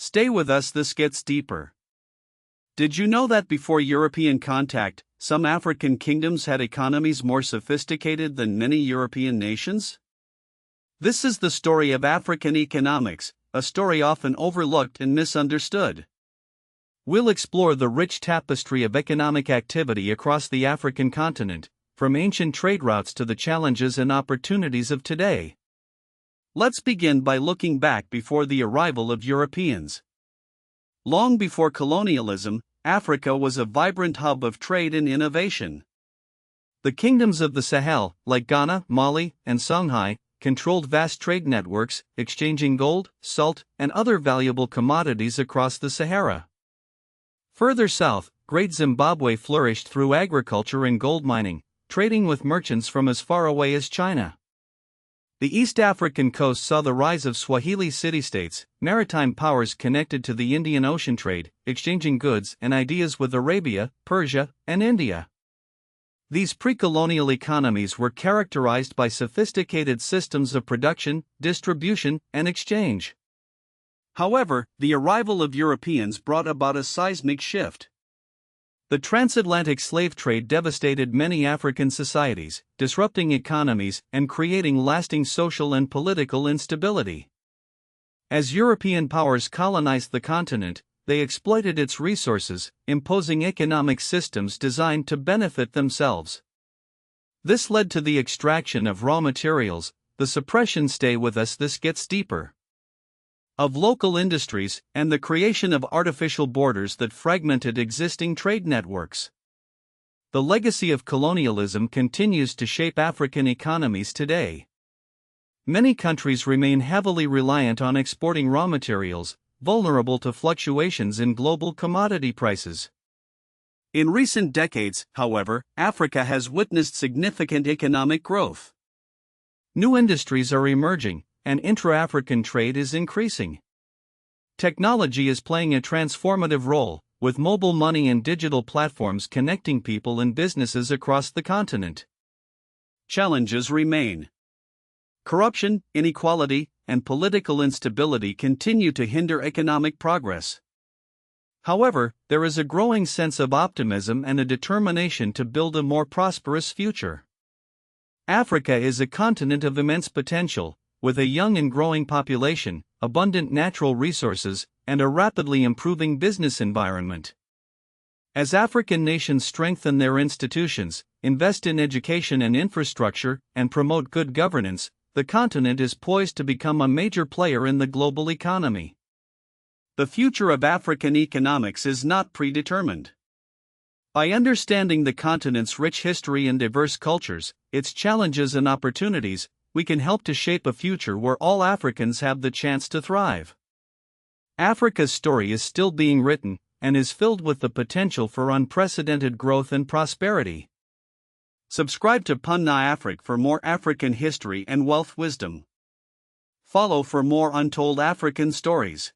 Stay with us, this gets deeper. Did you know that before European contact, some African kingdoms had economies more sophisticated than many European nations? This is the story of African economics, a story often overlooked and misunderstood. We'll explore the rich tapestry of economic activity across the African continent, from ancient trade routes to the challenges and opportunities of today. Let's begin by looking back before the arrival of Europeans. Long before colonialism, Africa was a vibrant hub of trade and innovation. The kingdoms of the Sahel, like Ghana, Mali, and Songhai, controlled vast trade networks, exchanging gold, salt, and other valuable commodities across the Sahara. Further south, Great Zimbabwe flourished through agriculture and gold mining, trading with merchants from as far away as China. The East African coast saw the rise of Swahili city-states, maritime powers connected to the Indian Ocean trade, exchanging goods and ideas with Arabia, Persia, and India. These pre-colonial economies were characterized by sophisticated systems of production, distribution, and exchange. However, the arrival of Europeans brought about a seismic shift. The transatlantic slave trade devastated many African societies, disrupting economies and creating lasting social and political instability. As European powers colonized the continent, they exploited its resources, imposing economic systems designed to benefit themselves. This led to the extraction of raw materials, the suppression, stay with us, this gets deeper, of local industries, and the creation of artificial borders that fragmented existing trade networks. The legacy of colonialism continues to shape African economies today. Many countries remain heavily reliant on exporting raw materials, vulnerable to fluctuations in global commodity prices. In recent decades, however, Africa has witnessed significant economic growth. New industries are emerging, and intra-African trade is increasing. Technology is playing a transformative role, with mobile money and digital platforms connecting people and businesses across the continent. Challenges remain. Corruption, inequality, and political instability continue to hinder economic progress. However, there is a growing sense of optimism and a determination to build a more prosperous future. Africa is a continent of immense potential, with a young and growing population, abundant natural resources, and a rapidly improving business environment. As African nations strengthen their institutions, invest in education and infrastructure, and promote good governance, the continent is poised to become a major player in the global economy. The future of African economics is not predetermined. By understanding the continent's rich history and diverse cultures, its challenges and opportunities, we can help to shape a future where all Africans have the chance to thrive. Africa's story is still being written, and is filled with the potential for unprecedented growth and prosperity. Subscribe to Punna Afrique for more African history and wealth wisdom. Follow for more untold African stories.